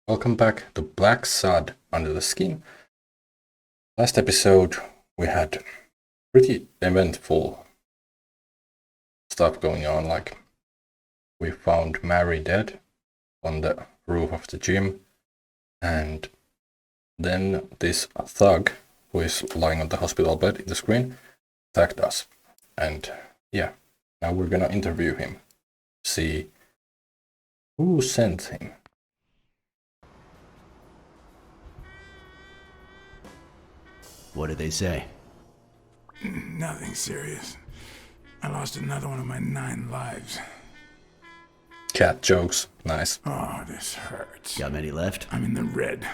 Welcome back to Blacksad Under the Skin. Last episode we had pretty eventful stuff going on, like we found Mary dead on the roof of the gym, and then this thug who is lying on the hospital bed in the screen attacked us. And yeah, now we're gonna interview him, see who sent him. What did they say? Nothing serious. I lost another one of my 9 lives. Cat jokes, nice. Oh, this hurts. Got many left? I'm in the red.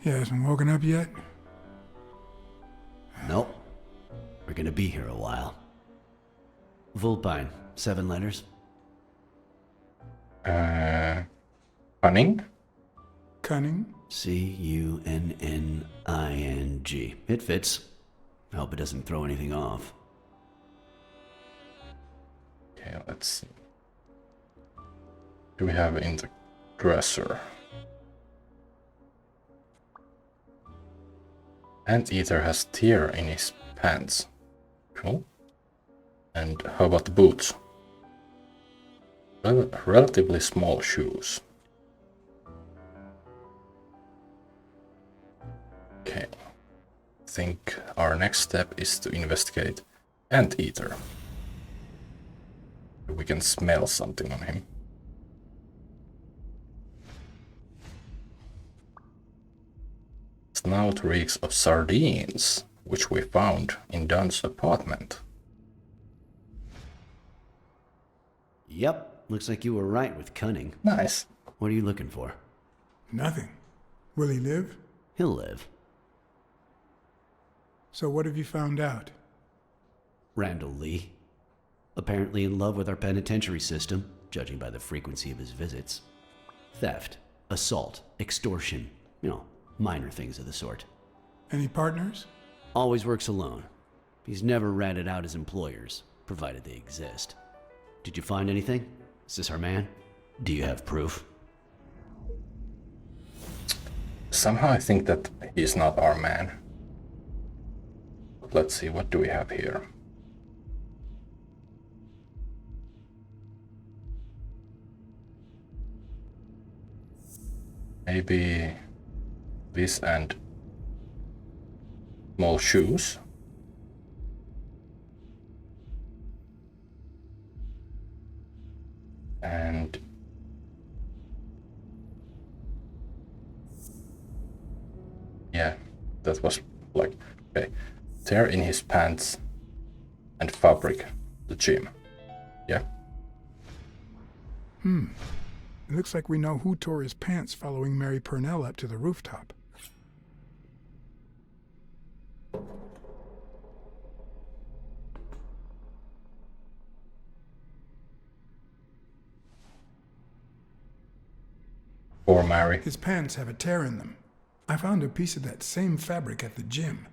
You hasn't woken up yet? Nope. We're gonna be here a while. Vulpine, 7 letters. Cunning? Cunning? C-U-N-N-I-N-G. It fits. I hope it doesn't throw anything off. Okay, let's see. Do we have in the dresser? Anteater has tear in his pants. Cool. And how about the boots? Relatively small shoes. Okay. I think our next step is to investigate Anteater. We can smell something on him. Snout reeks of sardines, which we found in Dunn's apartment. Yep, looks like you were right with cunning. Nice. What are you looking for? Nothing. Will he live? He'll live. So what have you found out? Randall Lee. Apparently in love with our penitentiary system, judging by the frequency of his visits. Theft, assault, extortion, minor things of the sort. Any partners? Always works alone. He's never ratted out his employers, provided they exist. Did you find anything? Is this our man? Do you have proof? Somehow I think that he's not our man. Let's see, what do we have here? Maybe this and small shoes. And yeah, that was like, okay, tear in his pants and fabric, the gym. Yeah. It looks like we know who tore his pants following Mary Purnell up to the rooftop. Poor Mary. His pants have a tear in them. I found a piece of that same fabric at the gym,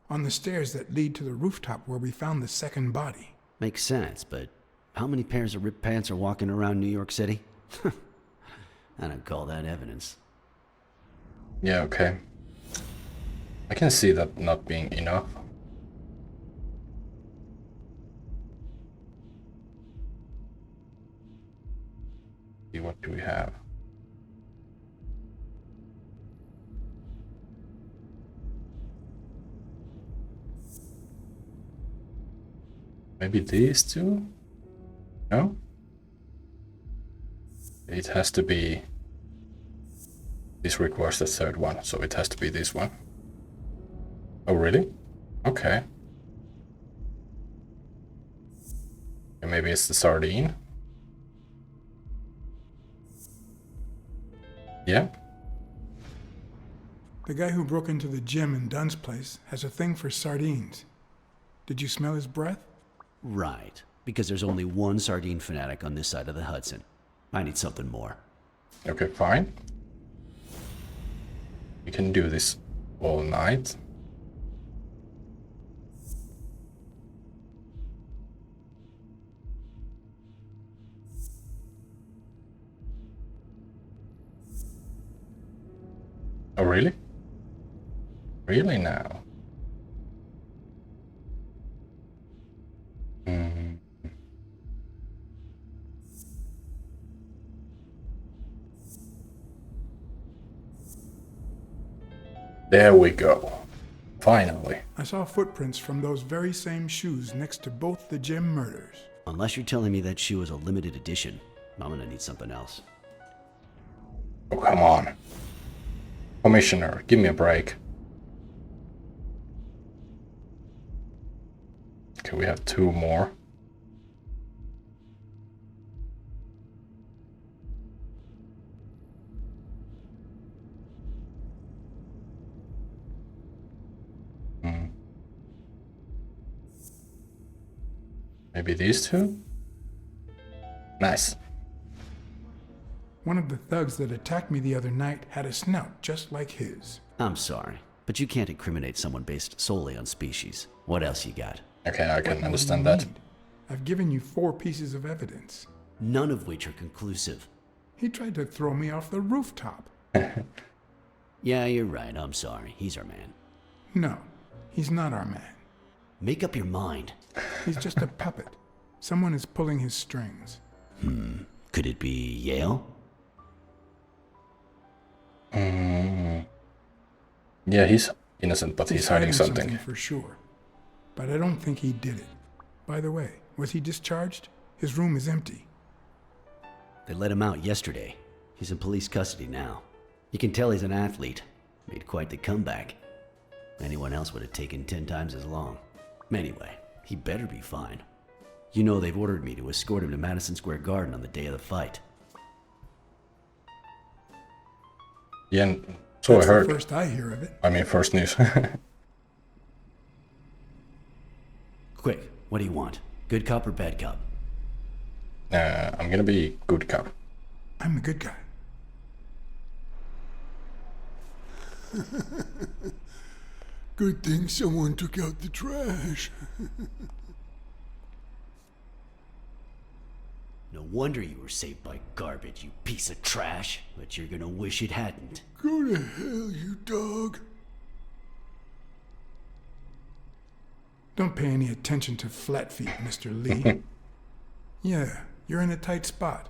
on the stairs that lead to the rooftop where we found the second body. Makes sense, but how many pairs of ripped pants are walking around New York City? I don't call that evidence. Yeah, okay. I can see that not being enough. See, what do we have? Maybe these two? No? It has to be... This requires the third one, so it has to be this one. Oh, really? Okay. And maybe it's the sardine? Yeah? The guy who broke into the gym in Dunn's place has a thing for sardines. Did you smell his breath? Right, because there's only one sardine fanatic on this side of the Hudson. I need something more. Okay, fine. We can do this all night. really? Really now? Hmm. There we go. Finally. I saw footprints from those very same shoes next to both the gym murders. Unless you're telling me that shoe is a limited edition, I'm gonna need something else. Oh, come on. Commissioner, give me a break. Okay, we have 2 more. Maybe these 2? Nice. One of the thugs that attacked me the other night had a snout just like his. I'm sorry, but you can't incriminate someone based solely on species. What else you got? Okay, I can What understand more do that. you need? I've given you 4 pieces of evidence. None of which are conclusive. He tried to throw me off the rooftop. Yeah, you're right, I'm sorry. He's our man. No, he's not our man. Make up your mind. He's just a puppet. Someone is pulling his strings. Could it be Yale? Yeah, he's innocent, but he's hiding something. For sure. But I don't think he did it. By the way, was he discharged? His room is empty. They let him out yesterday. He's in police custody now. You can tell he's an athlete. Made quite the comeback. Anyone else would have taken 10 times as long. Anyway, he better be fine. You know they've ordered me to escort him to Madison Square Garden on the day of the fight. Yeah, and so That's I heard. the first I hear of it. I mean, first news. Quick, what do you want? Good cop or bad cop? I'm gonna be good cop. I'm the good guy. Good thing someone took out the trash. No wonder you were saved by garbage, you piece of trash. But you're gonna wish it hadn't. Go to hell, you dog. Don't pay any attention to flat feet, Mr. Lee. Yeah, you're in a tight spot,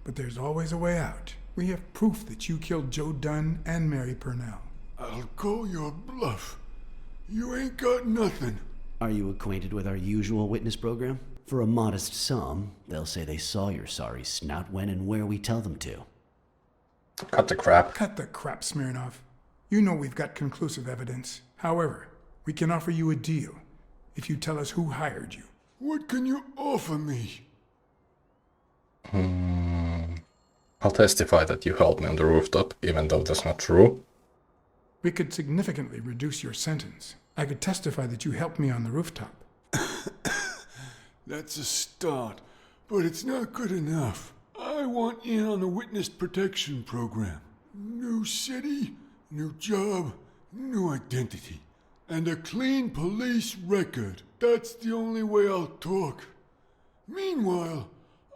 but there's always a way out. We have proof that you killed Joe Dunn and Mary Purnell. I'll call your bluff. You ain't got nothing. Are you acquainted with our usual witness program? For a modest sum, they'll say they saw your sorry snout when and where we tell them to. Cut the crap. Cut the crap, Smirnov. You know we've got conclusive evidence. However, we can offer you a deal if you tell us who hired you. What can you offer me? I'll testify that you helped me on the rooftop, even though that's not true. We could significantly reduce your sentence. I could testify that you helped me on the rooftop. That's a start, but it's not good enough. I want in on the witness protection program. New city, new job, new identity, and a clean police record. That's the only way I'll talk. Meanwhile,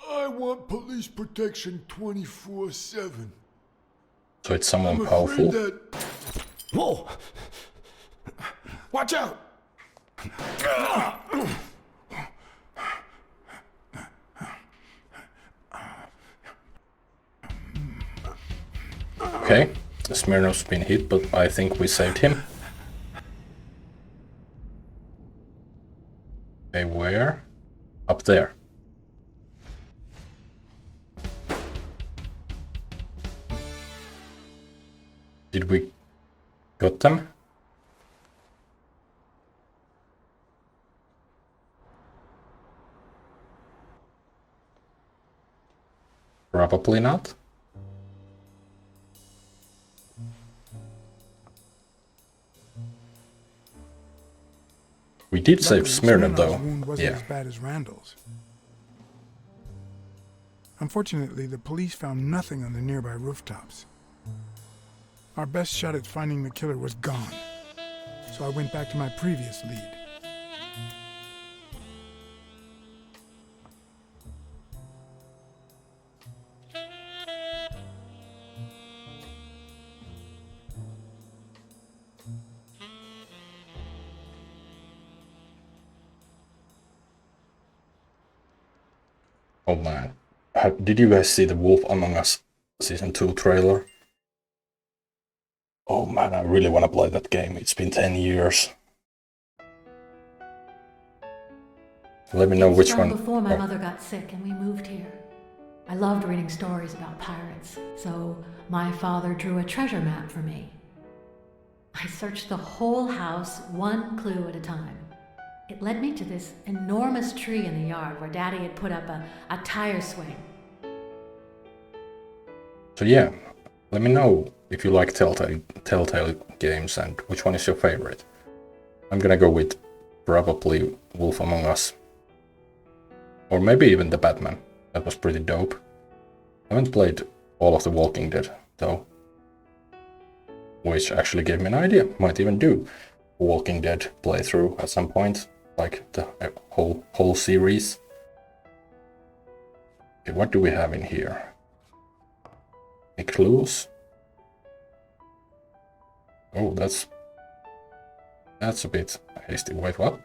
I want police protection 24/7. So it's someone I'm powerful. afraid that... Whoa! Watch out! Okay, Smirnov's been hit, but I think we saved him. Okay, where? Up there. Did we got them? Probably not. We did save Luckily, Smirnov Smirnov's though. wound wasn't Yeah. as bad as Randall's. Unfortunately, the police found nothing on the nearby rooftops. Our best shot at finding the killer was gone, so I went back to my previous lead. Oh man. Did you guys see the Wolf Among Us Season 2 trailer? Oh man, I really want to play that game. It's been 10 years. Let me know which one. Before my mother got sick and we moved here. I loved reading stories about pirates, so my father drew a treasure map for me. I searched the whole house, one clue at a time. It led me to this enormous tree in the yard where Daddy had put up a tire swing. So yeah, let me know if you like Telltale games and which one is your favorite. I'm gonna go with probably Wolf Among Us. Or maybe even the Batman. That was pretty dope. I haven't played all of The Walking Dead though. Which actually gave me an idea. Might even do a Walking Dead playthrough at some point. Like the whole series. Okay, what do we have in here? Any clues? Oh, that's a bit hasty. Wait, what?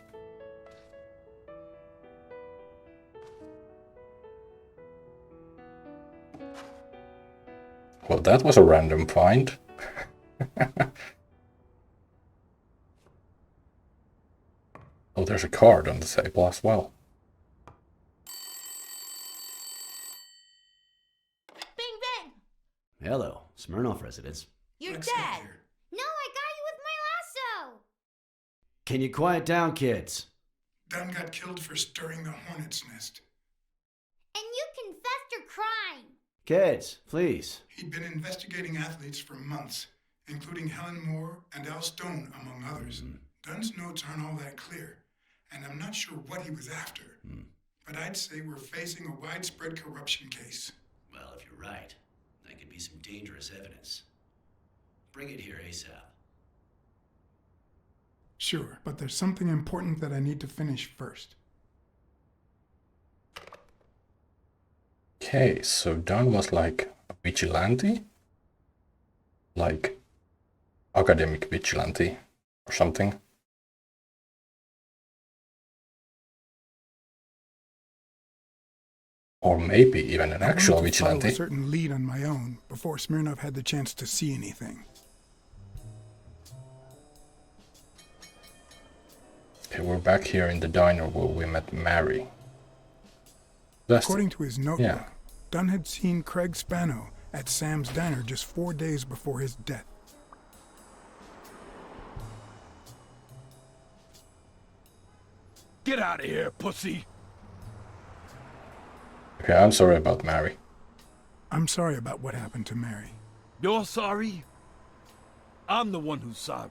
Well, that was a random find. Oh, there's a card on the table as well. Bing bang! Hello, Smirnoff residence. You're Blacksad dead! here. No, I got you with my lasso! Can you quiet down, kids? Dunn got killed for stirring the hornet's nest. And you confessed your crime! Kids, please. He'd been investigating athletes for months, including Helen Moore and Al Stone, among others. Dunn's notes aren't all that clear, and I'm not sure what he was after. But I'd say we're facing a widespread corruption case. Well, if you're right, that could be some dangerous evidence. Bring it here ASAP. Sure, but there's something important that I need to finish first. Okay, so Dunn was like a vigilante? Like academic vigilante or something? Or maybe even an actual I wanted to follow vigilante. a certain lead on my own before Smirnov had the chance to see anything. Okay, we're back here in the diner where we met Mary. According to his notebook, yeah. Dunn had seen Craig Spano at Sam's diner just 4 days before his death. Get out of here, pussy! Okay, I'm sorry about Mary. I'm sorry about what happened to Mary. You're sorry? I'm the one who's sorry.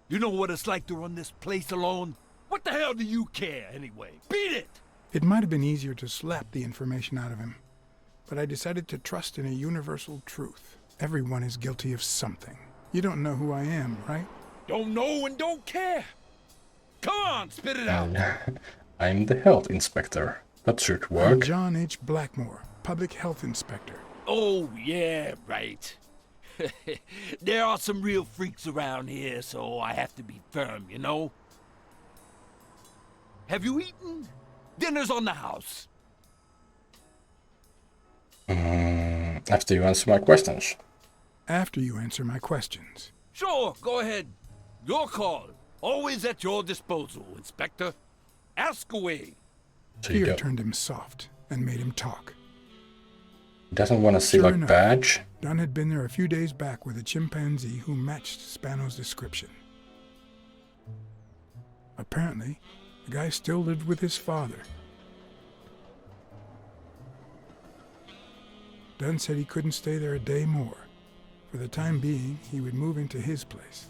You know what it's like to run this place alone? What the hell do you care, anyway? Beat it! It might have been easier to slap the information out of him, but I decided to trust in a universal truth. Everyone is guilty of something. You don't know who I am, right? Don't know and don't care! Come on, spit it out! I'm the health inspector. That should I'm work. John H. Blackmore, public health inspector. Oh, yeah, right. There are some real freaks around here, so I have to be firm, you know? Have you eaten? Dinner's on the house. After you answer my questions. After you answer my questions. Sure, go ahead. Your call. Always at your disposal, Inspector. Ask away. So you Fear don't, turned him soft and made him talk. doesn't want to see Sure like enough. badge. Dunn had been there a few days back with a chimpanzee who matched Spano's description. Apparently, the guy still lived with his father. Dunn said he couldn't stay there a day more. For the time being, he would move into his place.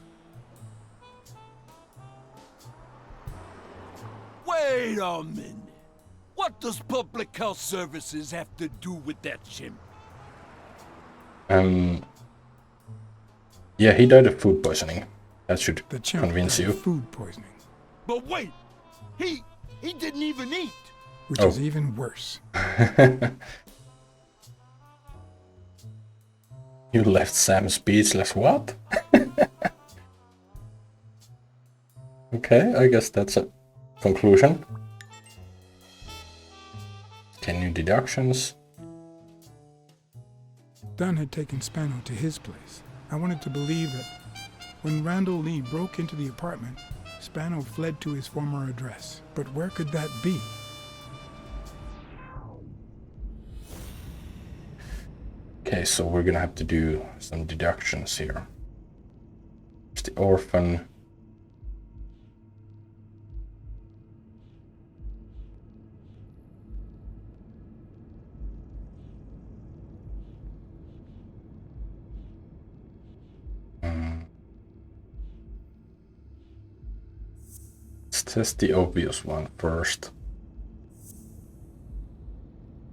Wait a minute. What does Public Health Services have to do with that chimp? Yeah, he died of food poisoning. That should The chimp convince died you. of food poisoning, But wait, he didn't even eat. which Oh. is even worse. You left Sam speechless. What? Okay, I guess that's a conclusion. Okay, new deductions. Dunn had taken Spano to his place. I wanted to believe that when Randall Lee broke into the apartment, Spano fled to his former address. But where could that be? Okay, so we're gonna have to do some deductions here. There's the orphan. Let's test the obvious one first.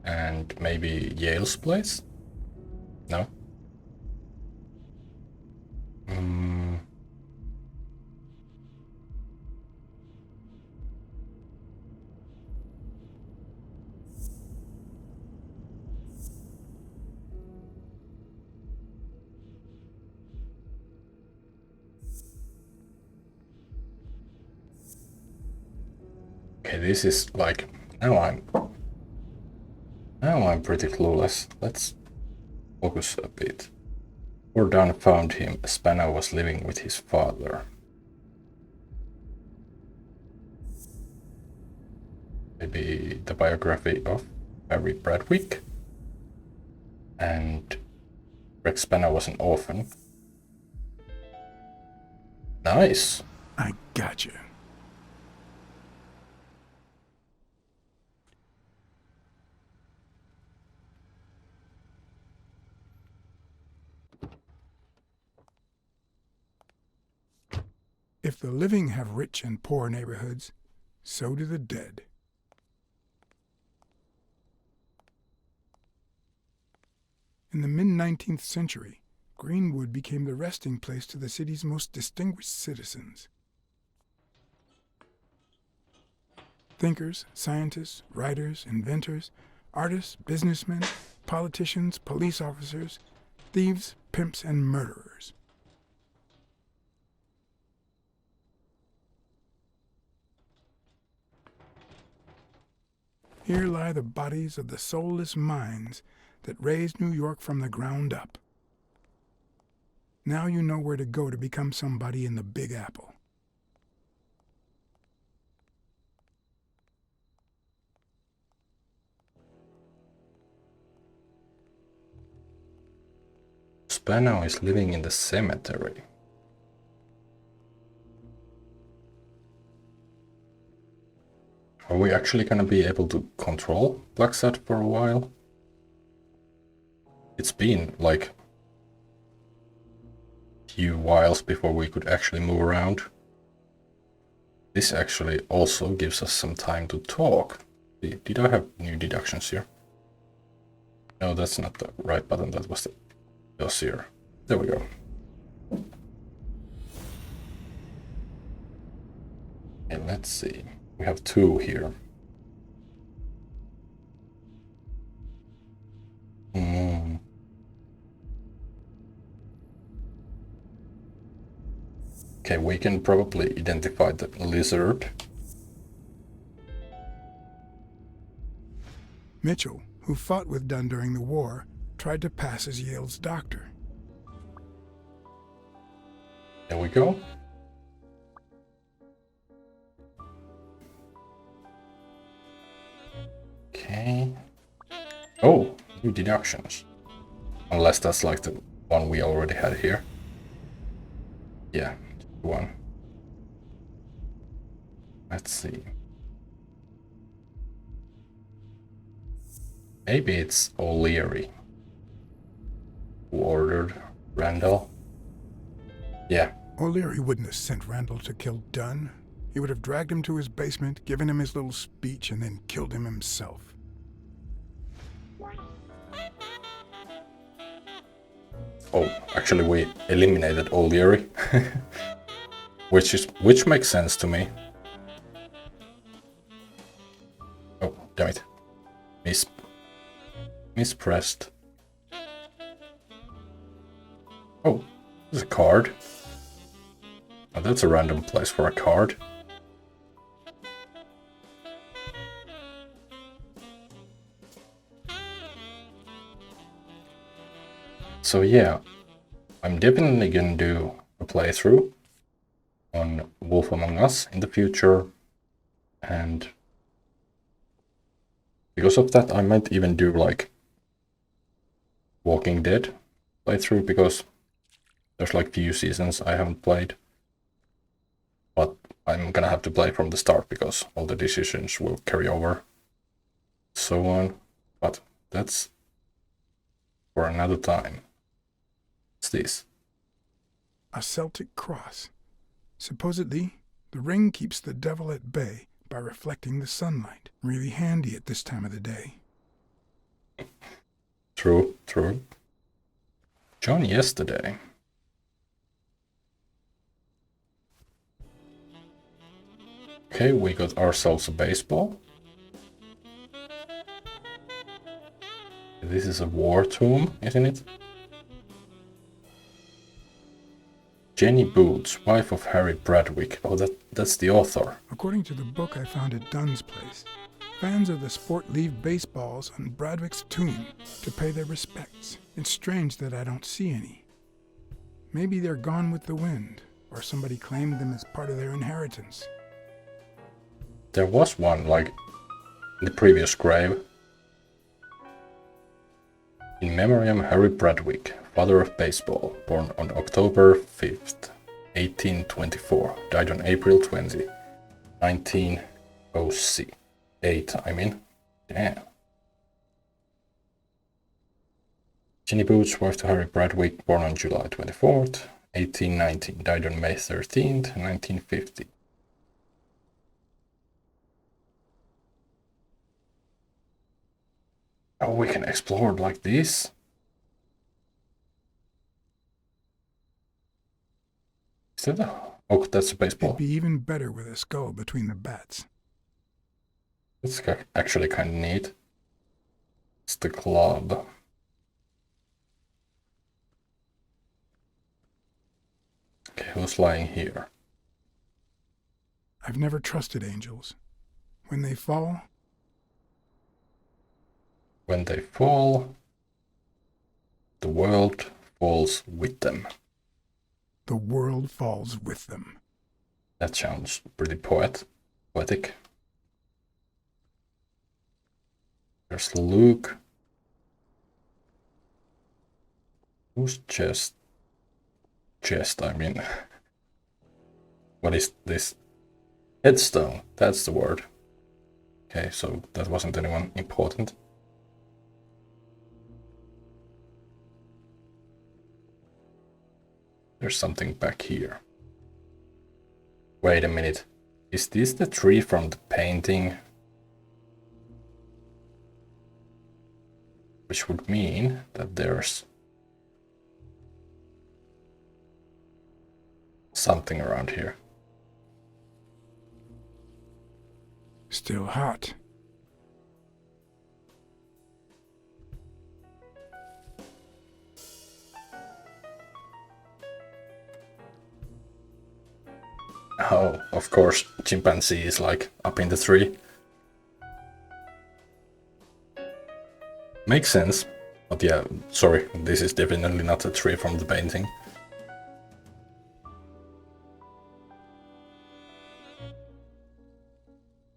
And maybe Yale's place? No? Okay, this is like now I'm pretty clueless. Let's focus a bit. Before Dunn found him, Spano was living with his father. Maybe the biography of Barry Bradwick. And Rex Spano was an orphan. Nice. I gotcha. If the living have rich and poor neighborhoods, so do the dead. In the mid-19th century, Greenwood became the resting place to the city's most distinguished citizens. Thinkers, scientists, writers, inventors, artists, businessmen, politicians, police officers, thieves, pimps, and murderers. Here lie the bodies of the soulless minds that raised New York from the ground up. Now you know where to go to become somebody in the Big Apple. Spano is living in the cemetery. Are we actually gonna be able to control Blacksad for a while? It's been like a few whiles before we could actually move around. This actually also gives us some time to talk. Did I have new deductions here? No, that's not the right button, that was the dossier. There we go. And let's see. We have two here. Okay, we can probably identify the lizard. Mitchell, who fought with Dunn during the war, tried to pass as Yale's doctor. There we go. Okay. Oh, new deductions. Unless that's like the one we already had here. Yeah, one. Let's see. Maybe it's O'Leary who ordered Randall. Yeah. O'Leary wouldn't have sent Randall to kill Dunn. He would have dragged him to his basement, given him his little speech, and then killed him himself. Oh, actually we eliminated O'Leary. which makes sense to me. Oh, damn it. Mispressed. Oh, there's a card. Oh, that's a random place for a card. So yeah, I'm definitely gonna do a playthrough on Wolf Among Us in the future, and because of that I might even do like Walking Dead playthrough, because there's like few seasons I haven't played, but I'm gonna have to play from the start because all the decisions will carry over, so on. But that's for another time. What's this? A Celtic cross. Supposedly, the ring keeps the devil at bay by reflecting the sunlight. Really handy at this time of the day. True, true. John yesterday. Okay, we got ourselves a baseball. This is a war tomb, isn't it? Jenny Boots, wife of Harry Bradwick. Oh, that's the author. According to the book I found at Dunn's place, fans of the sport leave baseballs on Bradwick's tomb to pay their respects. It's strange that I don't see any. Maybe they're gone with the wind, or somebody claimed them as part of their inheritance. There was one, like, in the previous grave. In memoriam Harry Bradwick, father of baseball, born on October 5th, 1824, died on April 20, 1908, I mean. Damn. Jenny Boots, wife to Harry Bradwick, born on July 24th, 1819, died on May 13th, 1950. Oh, we can explore it like this. Is that a... Oh, that's a baseball. It'd be even better with a skull between the bats. That's actually kind of neat. It's the club. Okay, who's lying here? I've never trusted angels. When they fall, When they fall, the world falls with them. the world falls with them. That sounds pretty poetic. There's Luke. Whose chest? Chest, I mean. What is this? Headstone, that's the word. Okay, so that wasn't anyone important. There's something back here. Wait a minute. Is this the tree from the painting? Which would mean that there's something around here. Still hot. Oh, of course, chimpanzee is like up in the tree. Makes sense. But yeah, sorry, this is definitely not a tree from the painting.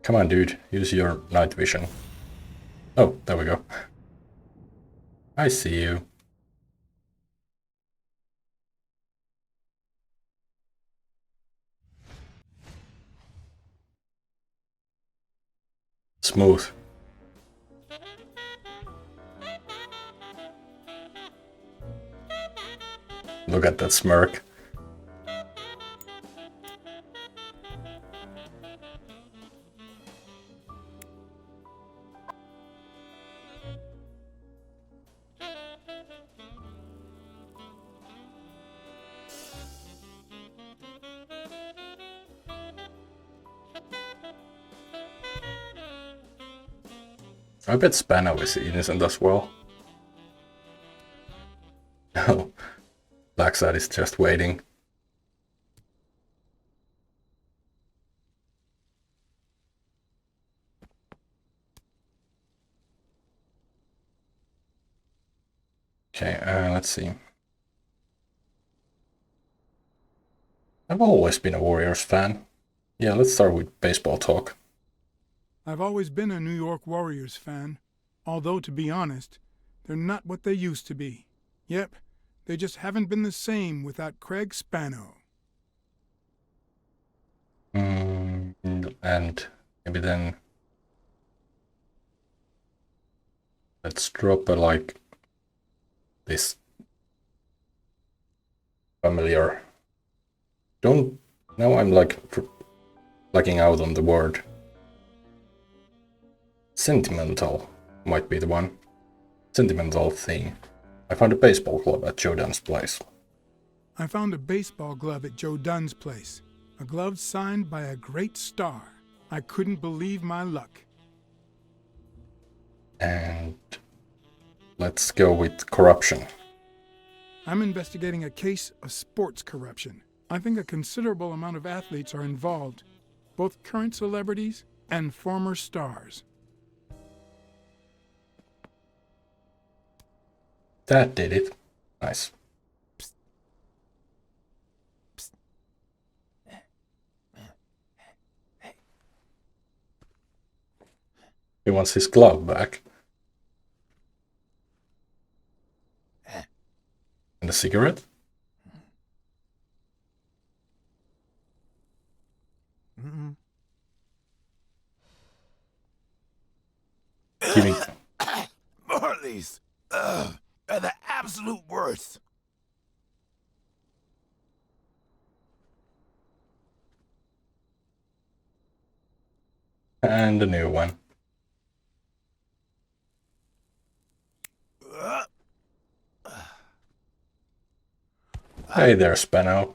Come on, dude, use your night vision. Oh, there we go. I see you. Smooth. Look at that smirk. I bet Spano is innocent as well. No, Blacksad is just waiting. Okay, let's see. I've always been a Warriors fan. Yeah, let's start with baseball talk. I've always been a New York Warriors fan, although, to be honest, they're not what they used to be. Yep, they just haven't been the same without Craig Spano. And maybe then let's drop a like this familiar. Don't now I'm like blacking out on the word. Sentimental might be the one. Sentimental thing. I found a baseball glove at Joe Dunn's place. I found a baseball glove at Joe Dunn's place. A glove signed by a great star. I couldn't believe my luck. And let's go with corruption. I'm investigating a case of sports corruption. I think a considerable amount of athletes are involved, both current celebrities and former stars. That did it. Nice. He wants his glove back. And a cigarette? Giving... Marley's are the absolute worst. And a new one. Hey there, Spano.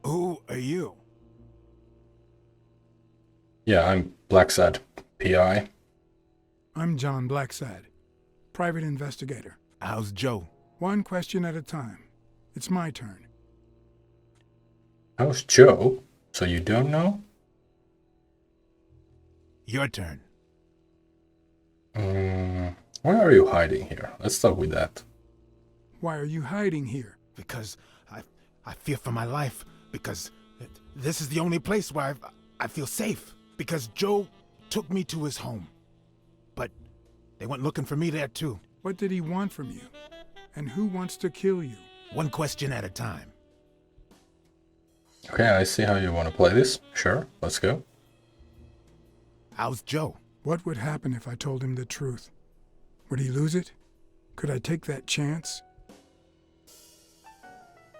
Who are you? Yeah, I'm Blacksad, PI. I'm John Blacksad, private investigator. How's Joe? One question at a time. It's my turn. How's Joe? So you don't know? Your turn. Why are you hiding here? Let's start with that. Why are you hiding here? Because I fear for my life. Because this is the only place where I feel safe. Because Joe took me to his home. But they went looking for me there too. What did he want from you? And who wants to kill you? One question at a time. Okay, I see how you want to play this. Sure, let's go. How's Joe? What would happen if I told him the truth? Would he lose it? Could I take that chance?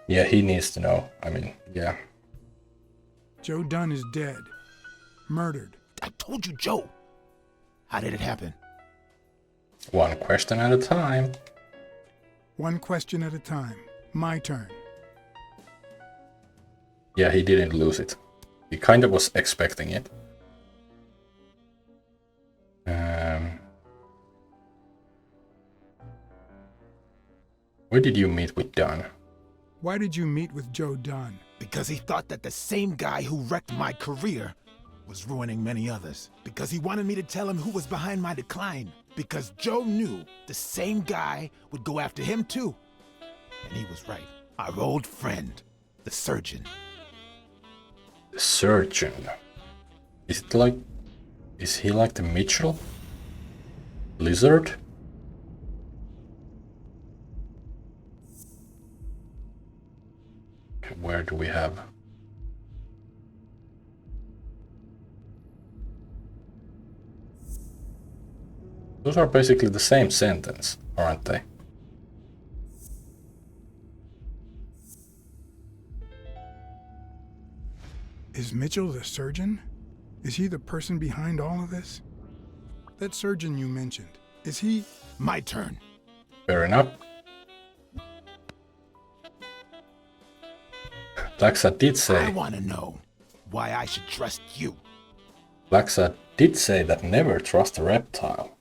Yeah, he needs to know. I mean, yeah. Joe Dunn is dead. Murdered. I told you, Joe. How did it happen? One question at a time. One question at a time. My turn. Yeah, he didn't lose it. He kind of was expecting it. Where did you meet with Dunn? Why did you meet with Joe Dunn? Because he thought that the same guy who wrecked my career was ruining many others. Because he wanted me to tell him who was behind my decline. Because Joe knew the same guy would go after him too. And he was right. Our old friend, the surgeon. The surgeon? Is he like the Mitchell? Lizard? Okay, where do we have? Those are basically the same sentence, aren't they? Is Mitchell the surgeon? Is he the person behind all of this? That surgeon you mentioned, is he... My turn. Fair enough. Blacksad did say... I want to know why I should trust you. Blacksad did say that never trust a reptile.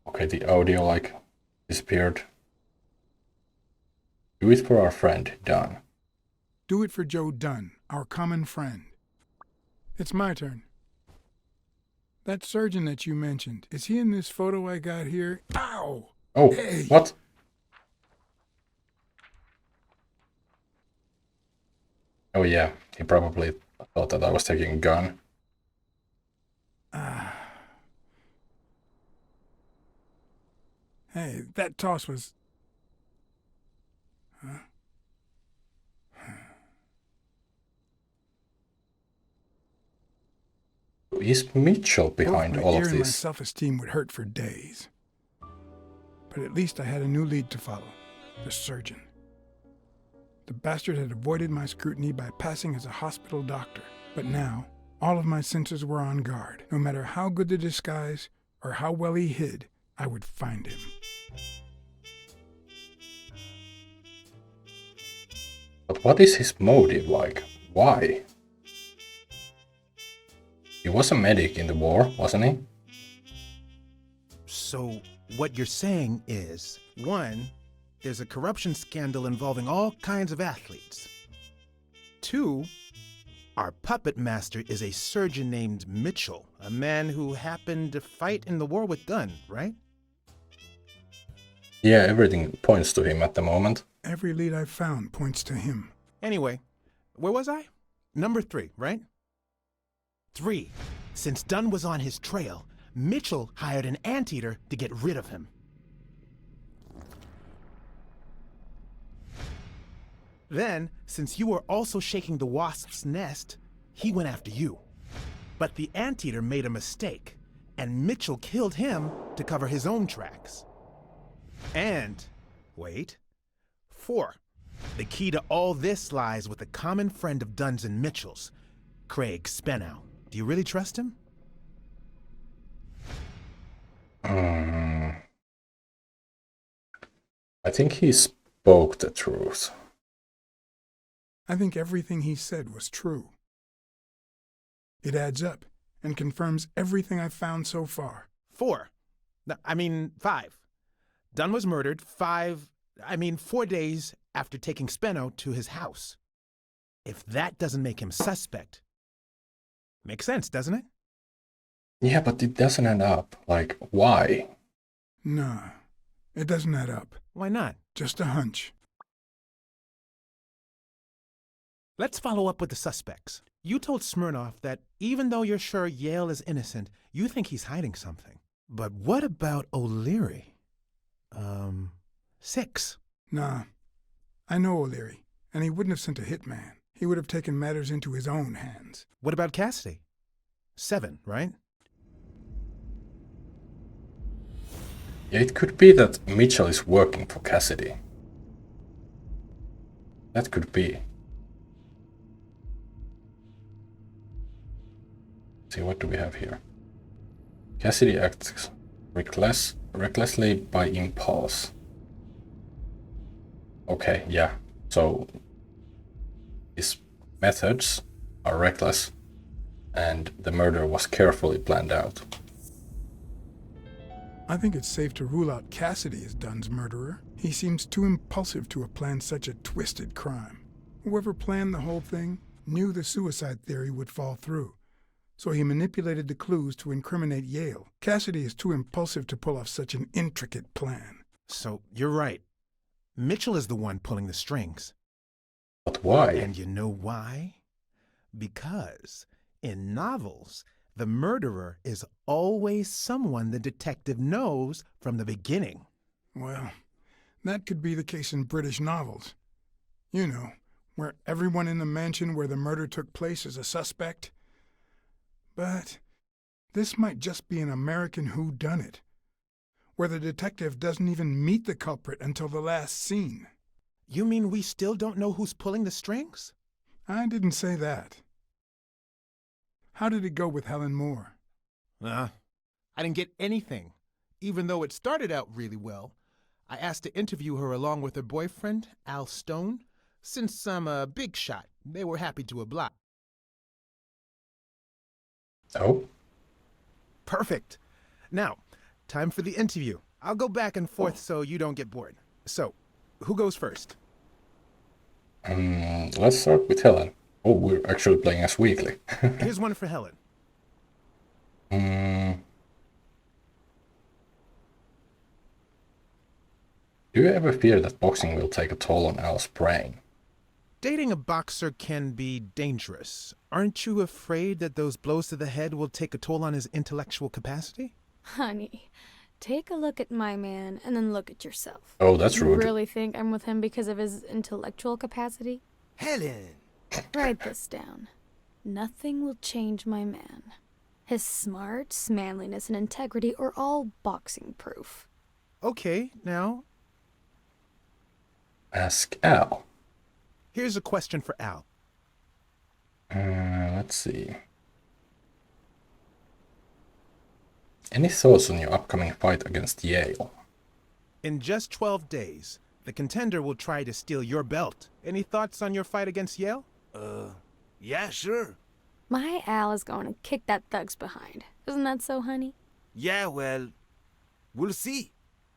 Okay, the audio like disappeared. Do it for our friend, Dunn. Do it for Joe Dunn, our common friend. It's my turn. That surgeon that you mentioned, is he in this photo I got here? Ow! Oh, Hey. what? Oh yeah, he probably thought that I was taking a gun. Hey, that toss was... Huh? Is Mitchell behind Both my all ear of and my this? self-esteem would hurt for days. But at least I had a new lead to follow. The surgeon. The bastard had avoided my scrutiny by passing as a hospital doctor. But now, all of my senses were on guard. No matter how good the disguise, or how well he hid, I would find him. But what is his motive like? Why? He was a medic in the war, wasn't he? So, what you're saying is, 1, there's a corruption scandal involving all kinds of athletes. 2, our puppet master is a surgeon named Mitchell, a man who happened to fight in the war with Dunn, right? Yeah, everything points to him at the moment. Every lead I've found points to him. Anyway, where was I? Number 3, right? 3. Since Dunn was on his trail, Mitchell hired an anteater to get rid of him. Then, since you were also shaking the wasp's nest, he went after you. But the anteater made a mistake, and Mitchell killed him to cover his own tracks. And, wait, 4. The key to all this lies with a common friend of Dunn's and Mitchell's, Craig Spenow. Do you really trust him? I think he spoke the truth. I think everything he said was true. It adds up and confirms everything I've found so far. 4. No, 5. Dunn was murdered 4 days after taking Spenow to his house. If that doesn't make him suspect, makes sense, doesn't it? Yeah, but it doesn't add up. Like, why? Nah, it doesn't add up. Why not? Just a hunch. Let's follow up with the suspects. You told Smirnoff that even though you're sure Yale is innocent, you think he's hiding something. But what about O'Leary? 6. Nah, I know O'Leary, and he wouldn't have sent a hitman. He would have taken matters into his own hands. What about Cassidy? 7, right? Yeah, it could be that Mitchell is working for Cassidy. That could be. See, what do we have here? Cassidy acts recklessly by impulse. Okay, yeah. So his methods are reckless, and the murder was carefully planned out. I think it's safe to rule out Cassidy as Dunn's murderer. He seems too impulsive to have planned such a twisted crime. Whoever planned the whole thing knew the suicide theory would fall through, so he manipulated the clues to incriminate Yale. Cassidy is too impulsive to pull off such an intricate plan. So, you're right. Mitchell is the one pulling the strings. But why? And you know why? Because in novels, the murderer is always someone the detective knows from the beginning. Well, that could be the case in British novels. You know, where everyone in the mansion where the murder took place is a suspect. But this might just be an American whodunit, where the detective doesn't even meet the culprit until the last scene. You mean we still don't know who's pulling the strings? I didn't say that. How did it go with Helen Moore? I didn't get anything, even though it started out really well. I asked to interview her along with her boyfriend, Al Stone. Since I'm a big shot, they were happy to oblige. Oh? Perfect. Now, time for the interview. I'll go back and forth so you don't get bored. So, who goes first? Let's start with Helen. Oh, we're actually playing as weekly. Here's one for Helen. Do you ever fear that boxing will take a toll on Al's brain? Dating a boxer can be dangerous. Aren't you afraid that those blows to the head will take a toll on his intellectual capacity? Honey, take a look at my man and then look at yourself. Oh, that's You rude. really think I'm with him because of his intellectual capacity? Helen! Write this down. Nothing will change my man. His smarts, manliness, and integrity are all boxing proof. Okay, now, Ask Al. here's a question for Al. Let's see. Any thoughts on your upcoming fight against Yale? In just 12 days, the contender will try to steal your belt. Any thoughts on your fight against Yale? Yeah, sure. My Al is going to kick that thug's behind. Isn't that so, honey? Yeah, well, we'll see.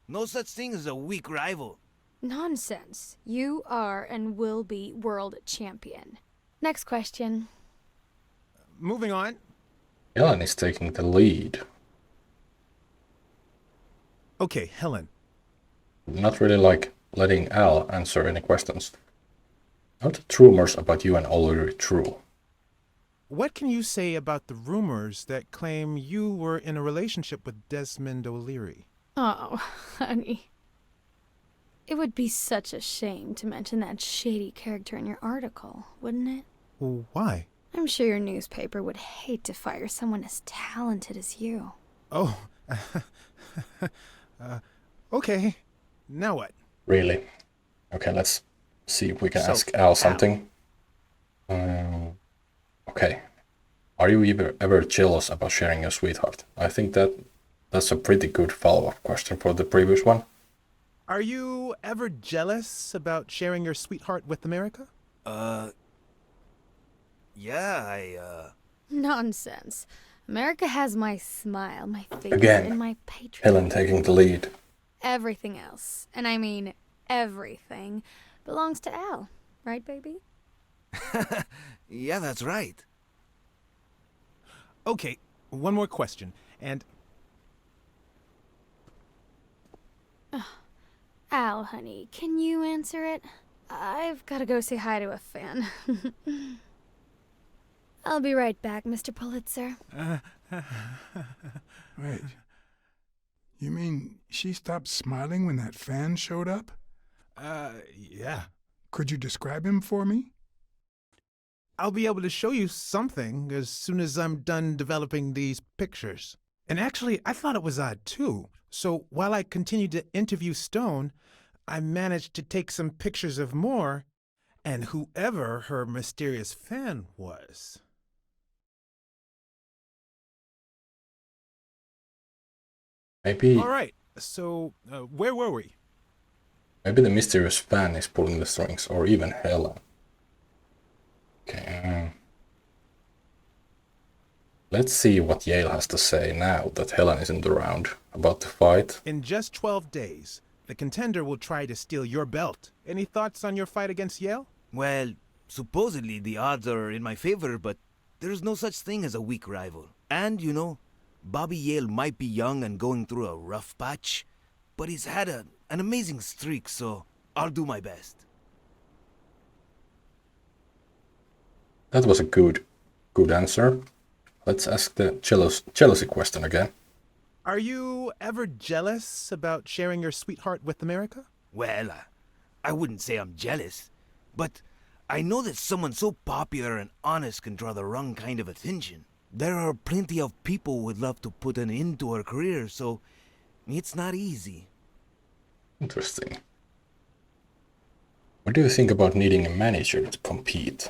No such thing as a weak rival. Nonsense. You are and will be world champion. Next question. Moving on. Helen is taking the lead. Okay, Helen. Not really like letting Al answer any questions. Are the rumors about you and O'Leary true? What can you say about the rumors that claim you were in a relationship with Desmond O'Leary? Oh, honey. It would be such a shame to mention that shady character in your article, wouldn't it? Well, why? I'm sure your newspaper would hate to fire someone as talented as you. Oh, okay. Now what? Really? Okay, let's see if we can So, ask Al something. Okay. Are you ever jealous about sharing your sweetheart? I think that's a pretty good follow-up question for the previous one. Are you ever jealous about sharing your sweetheart with America? Yeah, Nonsense. America has my smile, my figure, Again, and my patriotism. Helen taking the lead. Everything else, and I mean everything, belongs to Al. Right, baby? Yeah, that's right. Okay, one more question, and... Al, honey, can you answer it? I've got to go say hi to a fan. I'll be right back, Mr. Pulitzer. Wait. You mean she stopped smiling when that fan showed up? Yeah. Could you describe him for me? I'll be able to show you something as soon as I'm done developing these pictures. And actually, I thought it was odd, too. So while I continued to interview Stone, I managed to take some pictures of Moore and whoever her mysterious fan was. Maybe All right, so where were we? maybe the mysterious fan is pulling the strings, or even Helen. Okay. Let's see what Yale has to say now that Helen isn't around about the fight. In just 12 days, the contender will try to steal your belt. Any thoughts on your fight against Yale? Well, supposedly the odds are in my favor, but there's no such thing as a weak rival. And, you know, Bobby Yale might be young and going through a rough patch, but he's had an amazing streak, so I'll do my best. That was a good answer. Let's ask the jealousy question again. Are you ever jealous about sharing your sweetheart with America? Well, I wouldn't say I'm jealous, but I know that someone so popular and honest can draw the wrong kind of attention. There are plenty of people who would love to put an end to her career, so it's not easy. Interesting. What do you think about needing a manager to compete?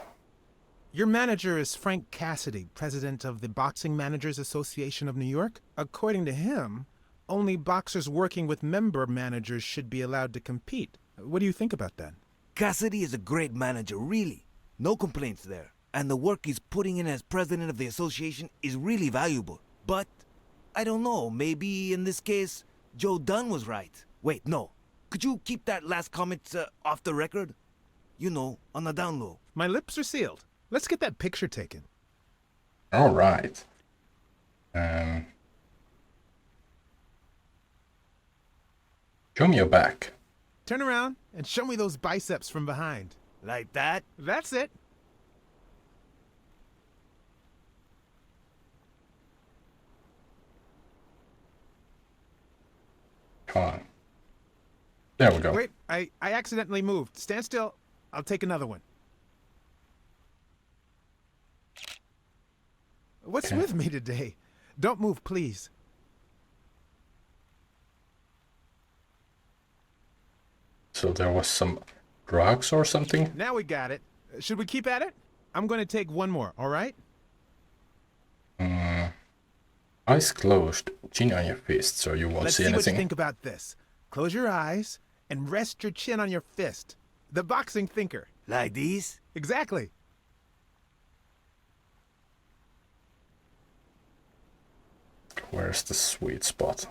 Your manager is Frank Cassidy, president of the Boxing Managers Association of New York. According to him, only boxers working with member managers should be allowed to compete. What do you think about that? Cassidy is a great manager, really. No complaints there. And the work he's putting in as president of the association is really valuable. But, I don't know, maybe in this case, Joe Dunn was right. Wait, no. Could you keep that last comment off the record? You know, on the down low. My lips are sealed. Let's get that picture taken. All right. Show me your back. Turn around and show me those biceps from behind. Like that? That's it. Come on. There we go. Wait, I accidentally moved. Stand still. I'll take another one. What's Okay. with me today? Don't move, please. So there was some drugs or something? Now we got it. Should we keep at it? I'm going to take one more, all right? Eyes closed, chin on your fist, so you won't Let's see see what you anything. think about this. Close your eyes and rest your chin on your fist. The boxing thinker. Like these? Exactly. Where's the sweet spot?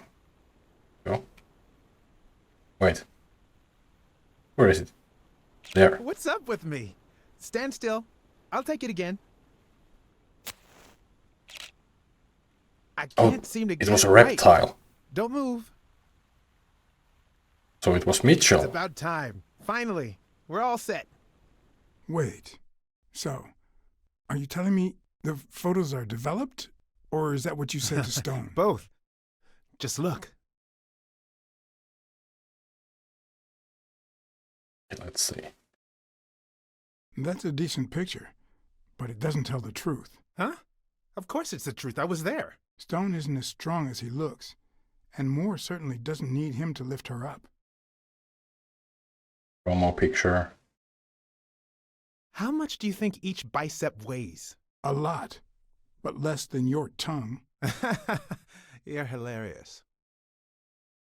Go. Wait. Where is it? There. What's up with me? Stand still. I'll take it again. I Oh, can't seem to it get was a right. reptile. Don't move. So it was It's Mitchell. about time. Finally, we're all set. Wait. So, are you telling me the photos are developed? Or is that what you said to Stone? Both. Just look. Let's see. That's a decent picture, but it doesn't tell the truth. Huh? Of course it's the truth. I was there. Stone isn't as strong as he looks, and Moore certainly doesn't need him to lift her up. Promo picture. How much do you think each bicep weighs? A lot, but less than your tongue. You're hilarious.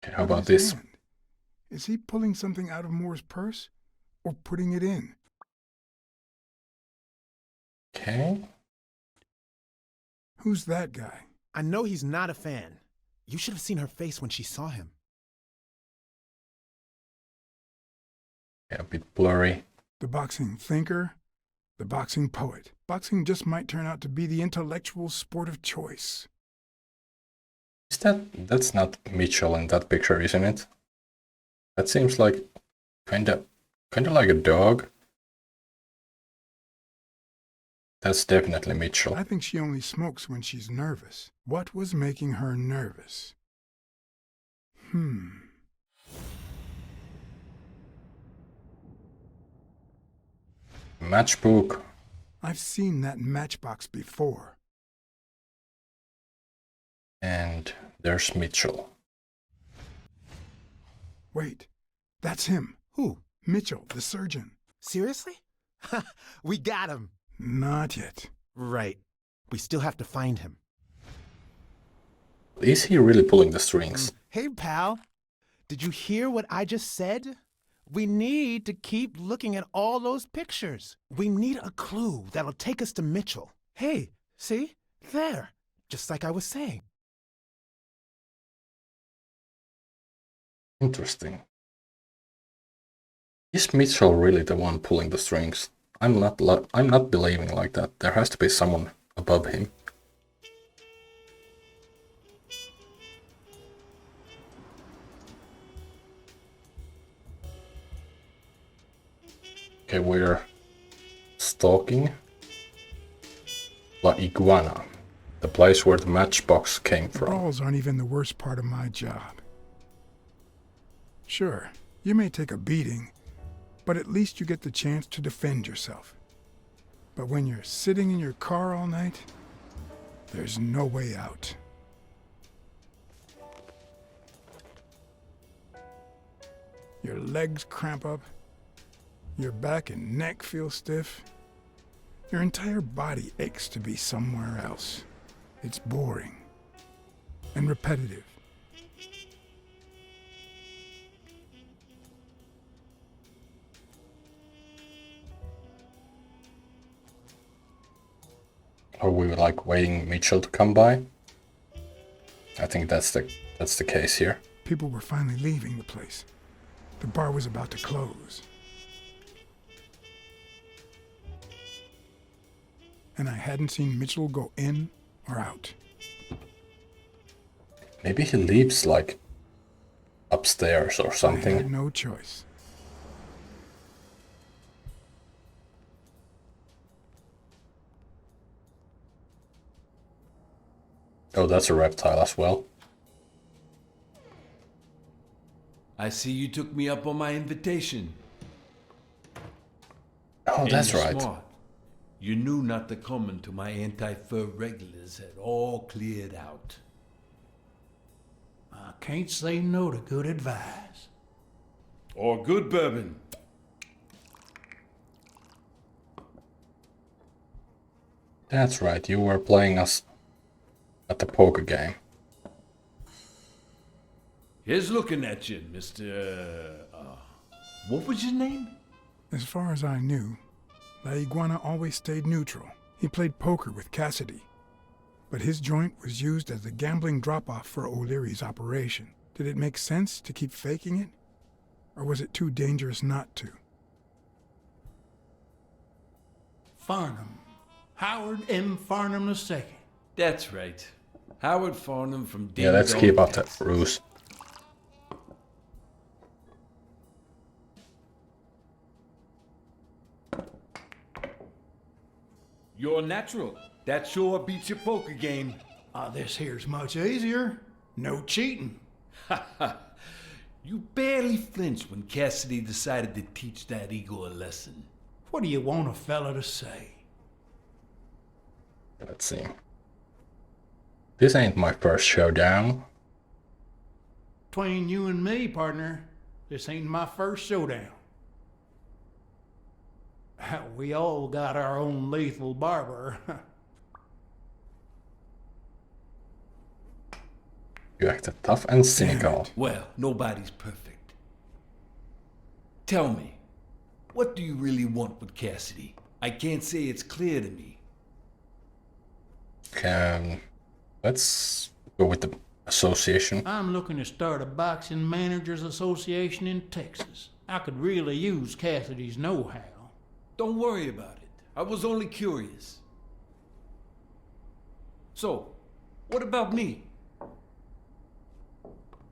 Okay, how Look at about his this? hand. Is he pulling something out of Moore's purse or putting it in? Okay. Who's that guy? I know he's not a fan. You should have seen her face when she saw him. Yeah, a bit blurry. The boxing thinker? The boxing poet. Boxing just might turn out to be the intellectual sport of choice. Is that's not Mitchell in that picture, isn't it? That seems like kinda like a dog. That's definitely Mitchell. I think she only smokes when she's nervous. What was making her nervous? Matchbook. I've seen that matchbox before. And there's Mitchell. Wait, that's him. Who? Mitchell, the surgeon. Seriously? We got him. Not yet. Right. We still have to find him. Is he really pulling the strings? Hey, pal. Did you hear what I just said? We need to keep looking at all those pictures. We need a clue that'll take us to Mitchell. Hey, see? There. Just like I was saying. Interesting. Is Mitchell really the one pulling the strings? I'm not believing like that. There has to be someone above him. Okay, we're stalking La Iguana, the place where the matchbox came from. Brawls aren't even the worst part of my job. Sure, you may take a beating, but at least you get the chance to defend yourself. But when you're sitting in your car all night, there's no way out. Your legs cramp up, your back and neck feel stiff. Your entire body aches to be somewhere else. It's boring and repetitive. Or we were like waiting Mitchell to come by. I think that's the case here. People were finally leaving the place. The bar was about to close. and I hadn't seen Mitchell go in or out. Maybe he leaves, like, upstairs or I had something. no choice. Oh, that's a reptile as well. I see you took me up on my invitation. Oh, And that's you're right. smart. You knew not to come until my anti-fur regulars had all cleared out. I can't say no to good advice. Or good bourbon. That's right, you were playing us at the poker game. Here's looking at you, Mr. What was your name? As far as I knew, La Iguana always stayed neutral. He played poker with Cassidy. But his joint was used as a gambling drop-off for O'Leary's operation. Did it make sense to keep faking it? Or was it too dangerous not to? Farnham. Howard M. Farnham II. That's right. Howard Farnham from Ding Yeah, let's Dong, keep up that Texas. ruse. You're natural. That sure beats your poker game. This here's much easier. No cheating. You barely flinched when Cassidy decided to teach that ego a lesson. What do you want a fella to say? Let's see. This ain't my first showdown. Between you and me, partner, this ain't my first showdown. We all got our own lethal barber. You acted tough and cynical. Well, nobody's perfect. Tell me, what do you really want with Cassidy? I can't say it's clear to me. Let's go with the association. I'm looking to start a boxing managers association in Texas. I could really use Cassidy's know-how. Don't worry about it. I was only curious. So, what about me?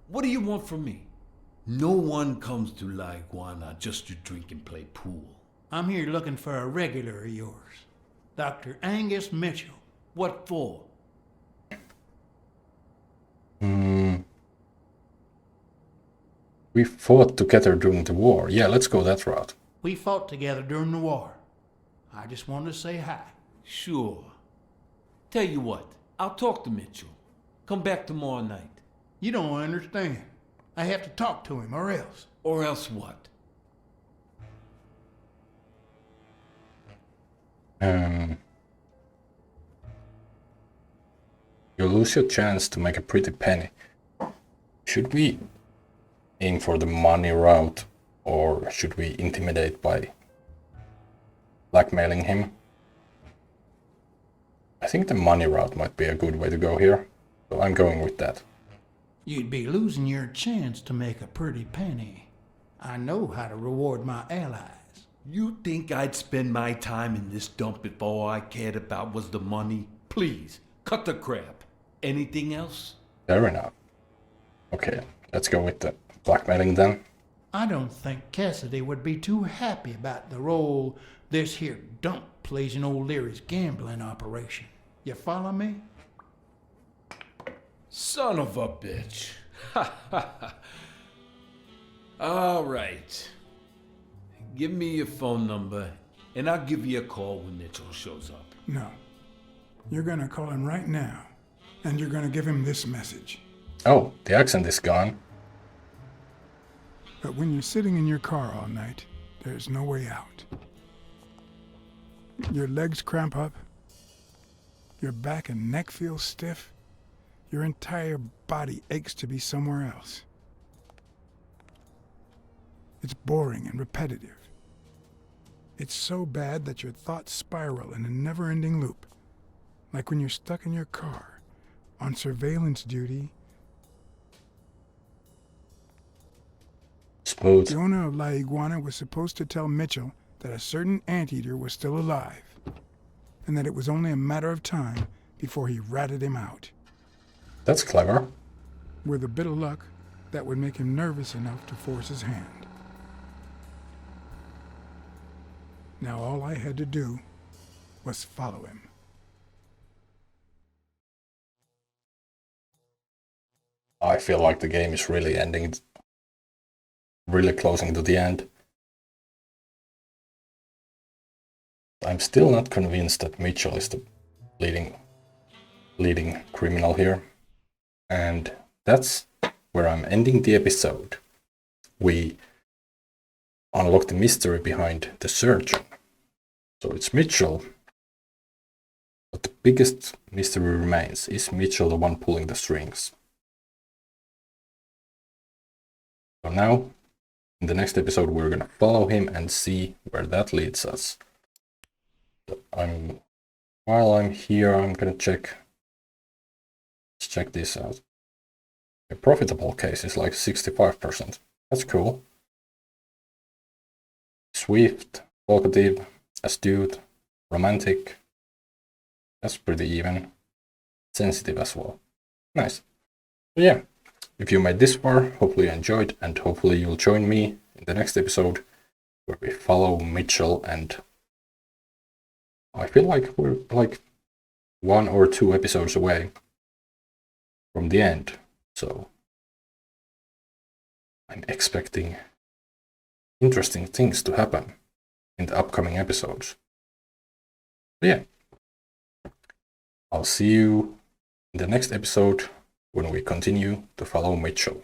What do you want from me? No one comes to La Iguana just to drink and play pool. I'm here looking for a regular of yours, Dr. Angus Mitchell. What for? We fought together during the war. Yeah, let's go that route. We fought together during the war. I just wanted to say hi. Sure. Tell you what, I'll talk to Mitchell. Come back tomorrow night. You don't understand. I have to talk to him or else. Or else what? You lose your chance to make a pretty penny. Should we aim for the money route, or should we intimidate by blackmailing him? I think the money route might be a good way to go here, so I'm going with that. You'd be losing your chance to make a pretty penny. I know how to reward my allies. You think I'd spend my time in this dump if all I cared about was the money? Please, cut the crap. Anything else? Fair enough. Okay, let's go with the blackmailing then. I don't think Cassidy would be too happy about the role this here dump plays in O'Leary's gambling operation. You follow me? Son of a bitch. All right. Give me your phone number, and I'll give you a call when Mitchell shows up. No. You're gonna call him right now, and you're gonna give him this message. Oh, the accent is gone. But when you're sitting in your car all night, there's no way out. Your legs cramp up, your back and neck feel stiff, your entire body aches to be somewhere else. It's boring and repetitive. It's so bad that your thoughts spiral in a never-ending loop, like when you're stuck in your car, on surveillance duty. Smooth. The owner of La Iguana was supposed to tell Mitchell that a certain anteater was still alive. and that it was only a matter of time before he ratted him out. That's clever. With a bit of luck, that would make him nervous enough to force his hand. Now all I had to do was follow him. I feel like the game is really really closing to the end. I'm still not convinced that Mitchell is the leading criminal here. And that's where I'm ending the episode. We unlock the mystery behind the surgeon. So it's Mitchell. But the biggest mystery remains. Is Mitchell the one pulling the strings? So now, in the next episode, we're gonna follow him and see where that leads us. While I'm here, I'm gonna check. Let's check this out. A profitable case is like 65%. That's cool. Swift, talkative, astute, romantic. That's pretty even. Sensitive as well. Nice. So yeah, if you made this far, hopefully you enjoyed, and hopefully you'll join me in the next episode where we follow Mitchell, and I feel like we're like 1 or 2 episodes away from the end. So I'm expecting interesting things to happen in the upcoming episodes. But yeah, I'll see you in the next episode when we continue to follow Mitchell.